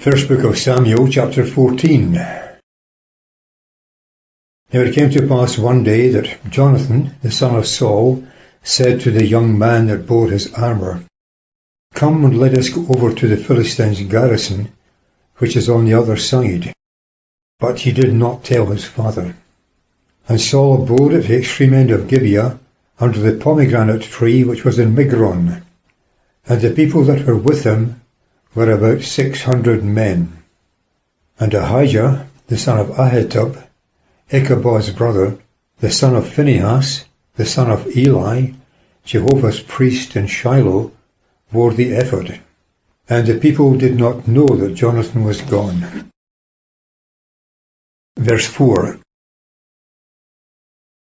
First book of Samuel, chapter 14. Now it came to pass one day that Jonathan, the son of Saul, said to the young man that bore his armour, Come and let us go over to the Philistines' garrison, which is on the other side. But he did not tell his father. And Saul abode at the extreme end of Gibeah, under the pomegranate tree which was in Migron. And the people that were with him were about 600 men. And Ahijah, the son of Ahitub, Ichabod's brother, the son of Phinehas, the son of Eli, Jehovah's priest in Shiloh, bore the ephod. And the people did not know that Jonathan was gone. Verse 4.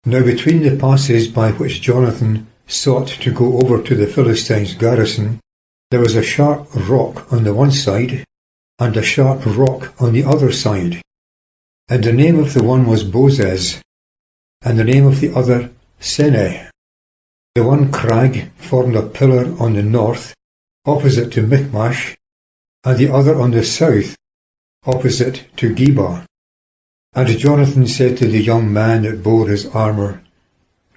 Now between the passes by which Jonathan sought to go over to the Philistines' garrison, there was a sharp rock on the one side, and a sharp rock on the other side. And the name of the one was Bozez, and the name of the other Seneh. The one crag formed a pillar on the north, opposite to Michmash, and the other on the south, opposite to Geba. And Jonathan said to the young man that bore his armour,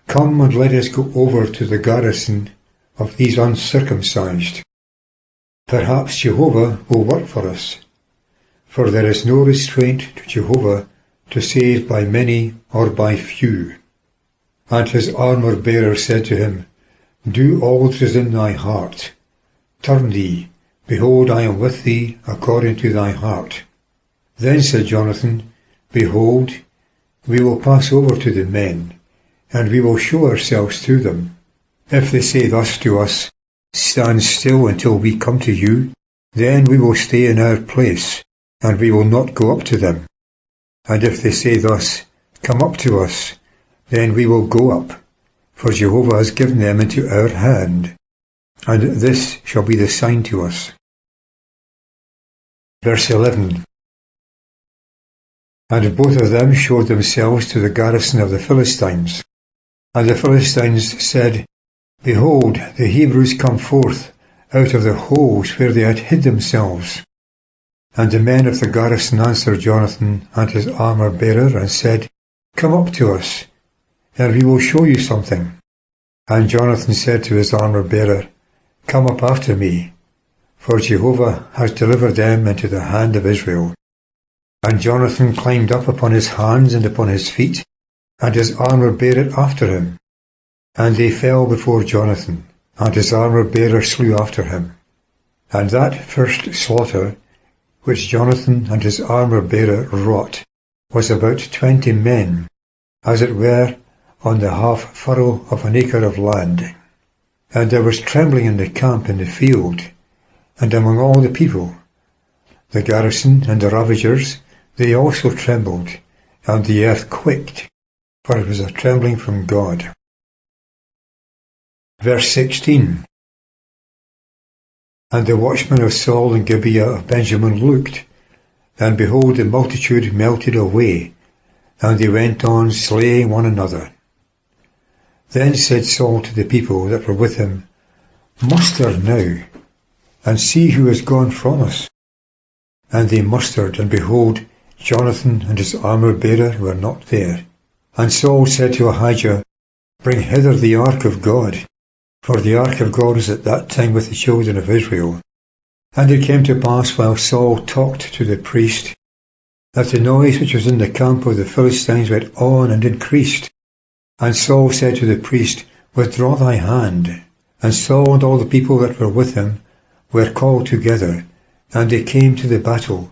Come and let us go over to the garrison of these uncircumcised. Perhaps Jehovah will work for us, for there is no restraint to Jehovah to save by many or by few. And his armour-bearer said to him, Do all that is in thy heart. Turn thee, behold, I am with thee according to thy heart. Then said Jonathan, Behold, we will pass over to the men, and we will show ourselves to them. If they say thus to us, Stand still until we come to you, then we will stay in our place, and we will not go up to them. And if they say thus, Come up to us, then we will go up, for Jehovah has given them into our hand, and this shall be the sign to us. Verse 11. And both of them showed themselves to the garrison of the Philistines. And the Philistines said, Behold, the Hebrews come forth out of the holes where they had hid themselves. And the men of the garrison answered Jonathan and his armour-bearer, and said, Come up to us, and we will show you something. And Jonathan said to his armour-bearer, Come up after me, for Jehovah has delivered them into the hand of Israel. And Jonathan climbed up upon his hands and upon his feet, and his armour-bearer after him. And they fell before Jonathan, and his armour-bearer slew after him. And that first slaughter, which Jonathan and his armour-bearer wrought, was about 20 men, as it were on the half furrow of an acre of land. And there was trembling in the camp in the field, and among all the people. The garrison and the ravagers, they also trembled, and the earth quaked, for it was a trembling from God. Verse 16. And the watchmen of Saul and Gibeah of Benjamin looked, and behold, the multitude melted away, and they went on slaying one another. Then said Saul to the people that were with him, Muster now, and see who is gone from us. And they mustered, and behold, Jonathan and his armour-bearer were not there. And Saul said to Ahijah, Bring hither the ark of God, for the ark of God was at that time with the children of Israel. And it came to pass, while Saul talked to the priest, that the noise which was in the camp of the Philistines went on and increased. And Saul said to the priest, Withdraw thy hand. And Saul and all the people that were with him were called together, and they came to the battle.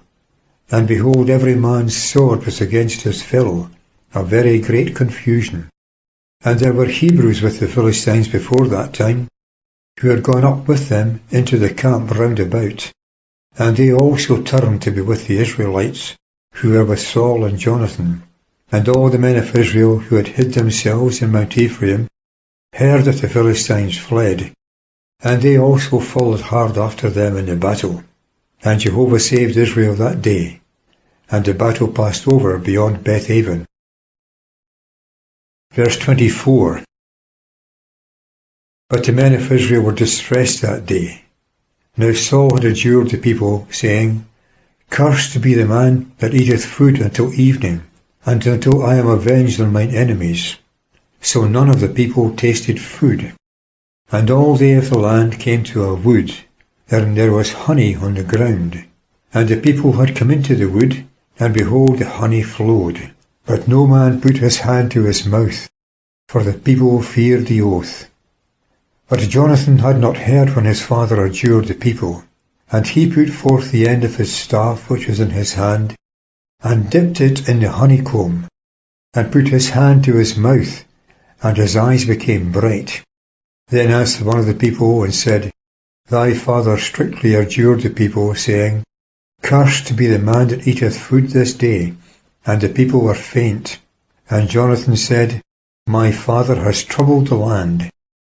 And behold, every man's sword was against his fellow, a very great confusion. And there were Hebrews with the Philistines before that time, who had gone up with them into the camp round about. And they also turned to be with the Israelites, who were with Saul and Jonathan. And all the men of Israel who had hid themselves in Mount Ephraim heard that the Philistines fled, and they also followed hard after them in the battle. And Jehovah saved Israel that day, and the battle passed over beyond Beth-aven. Verse 24. But the men of Israel were distressed that day. Now Saul had adjured the people, saying, Cursed be the man that eateth food until evening, and until I am avenged on mine enemies. So none of the people tasted food. And all they of the land came to a wood, and there was honey on the ground. And the people had come into the wood, and behold, the honey flowed. But no man put his hand to his mouth, for the people feared the oath. But Jonathan had not heard when his father adjured the people. And he put forth the end of his staff which was in his hand, and dipped it in the honeycomb, and put his hand to his mouth, and his eyes became bright. Then asked one of the people, and said, Thy father strictly adjured the people, saying, Cursed be the man that eateth food this day. And the people were faint. And Jonathan said, My father has troubled the land.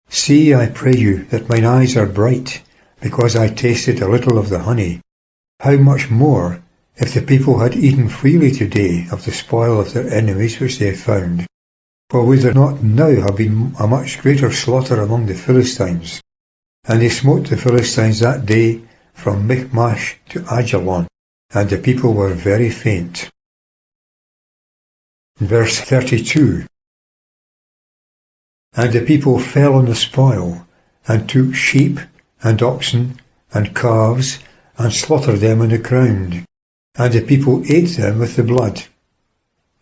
See, I pray you, that mine eyes are bright, because I tasted a little of the honey. How much more, if the people had eaten freely today of the spoil of their enemies which they found? For would there not now have been a much greater slaughter among the Philistines? And they smote the Philistines that day from Michmash to Ajalon, and the people were very faint. Verse 32. And the people fell on the spoil, and took sheep, and oxen, and calves, and slaughtered them on the ground. And the people ate them with the blood.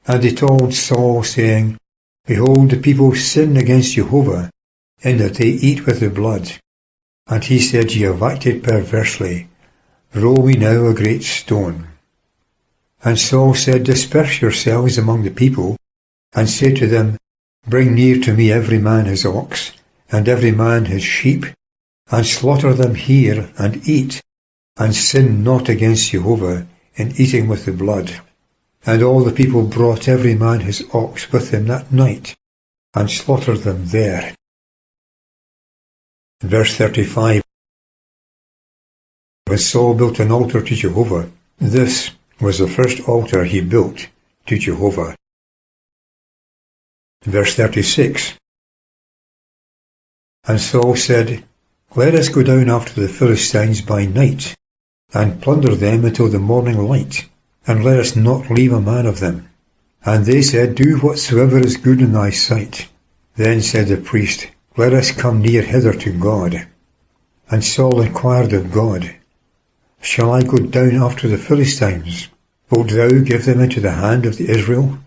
And they told Saul, saying, Behold, the people sin against Jehovah, in that they eat with the blood. And he said, Ye have acted perversely. Roll me now a great stone. And Saul said, Disperse yourselves among the people, and say to them, Bring near to me every man his ox, and every man his sheep, and slaughter them here, and eat, and sin not against Jehovah in eating with the blood. And all the people brought every man his ox with him that night, and slaughtered them there. Verse 35. When Saul built an altar to Jehovah, this was the first altar he built to Jehovah. Verse 36. And Saul said, Let us go down after the Philistines by night, and plunder them until the morning light, and let us not leave a man of them. And they said, Do whatsoever is good in thy sight. Then said the priest, Let us come near hither to God. And Saul inquired of God, Shall I go down after the Philistines? Wilt thou give them into the hand of the Israel?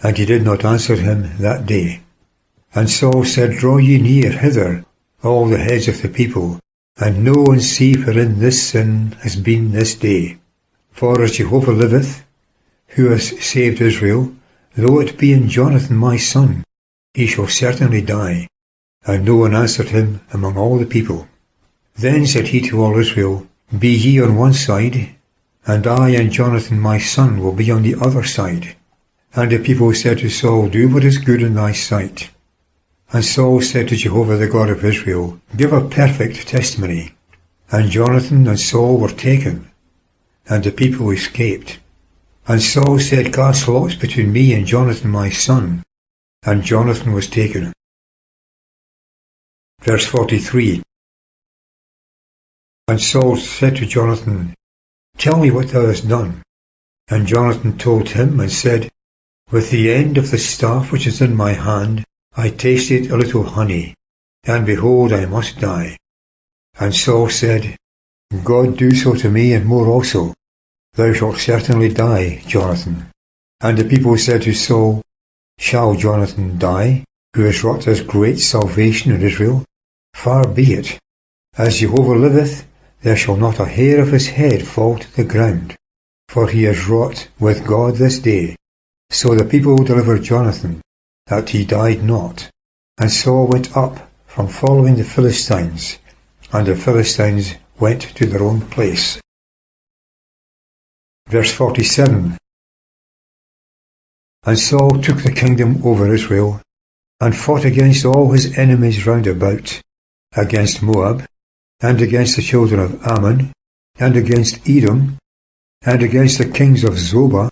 And he did not answer him that day. And Saul said, Draw ye near hither, all the heads of the people, and know and see wherein this sin has been this day. For as Jehovah liveth, who has saved Israel, though it be in Jonathan my son, he shall certainly die. And no one answered him among all the people. Then said he to all Israel, Be ye on one side, and I and Jonathan my son will be on the other side. And the people said to Saul, Do what is good in thy sight. And Saul said to Jehovah the God of Israel, Give a perfect testimony. And Jonathan and Saul were taken, and the people escaped. And Saul said, Cast lots between me and Jonathan my son. And Jonathan was taken. Verse 43. And Saul said to Jonathan, Tell me what thou hast done. And Jonathan told him, and said, With the end of the staff which is in my hand, I tasted a little honey, and behold, I must die. And Saul said, God do so to me, and more also. Thou shalt certainly die, Jonathan. And the people said to Saul, Shall Jonathan die, who has wrought this great salvation in Israel? Far be it. As Jehovah liveth, there shall not a hair of his head fall to the ground, for he has wrought with God this day. So the people delivered Jonathan, that he died not. And Saul went up from following the Philistines, and the Philistines went to their own place. Verse 47. And Saul took the kingdom over Israel, and fought against all his enemies round about, against Moab, and against the children of Ammon, and against Edom, and against the kings of Zobah,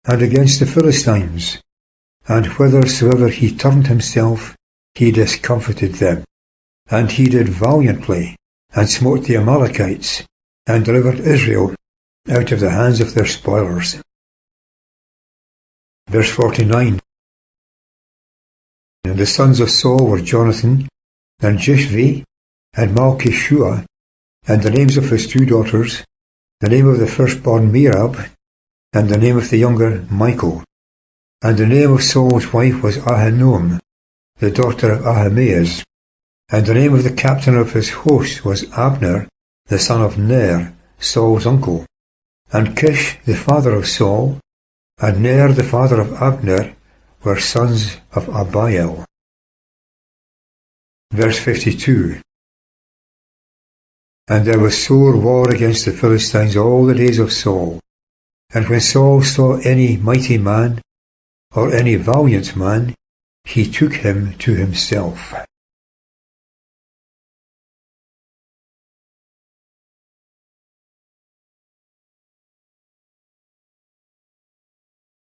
and against the Philistines. And whithersoever he turned himself, he discomfited them. And he did valiantly, and smote the Amalekites, and delivered Israel out of the hands of their spoilers. Verse 49. And the sons of Saul were Jonathan, and Jishvi, and Malchishua, and the names of his two daughters, the name of the firstborn Merab, and the name of the younger Michal. And the name of Saul's wife was Ahinoam, the daughter of Ahimaaz. And the name of the captain of his host was Abner, the son of Ner, Saul's uncle. And Kish, the father of Saul, and Ner, the father of Abner, were sons of Abiel. Verse 52. And there was sore war against the Philistines all the days of Saul. And when Saul saw any mighty man, or any valiant man, he took him to himself.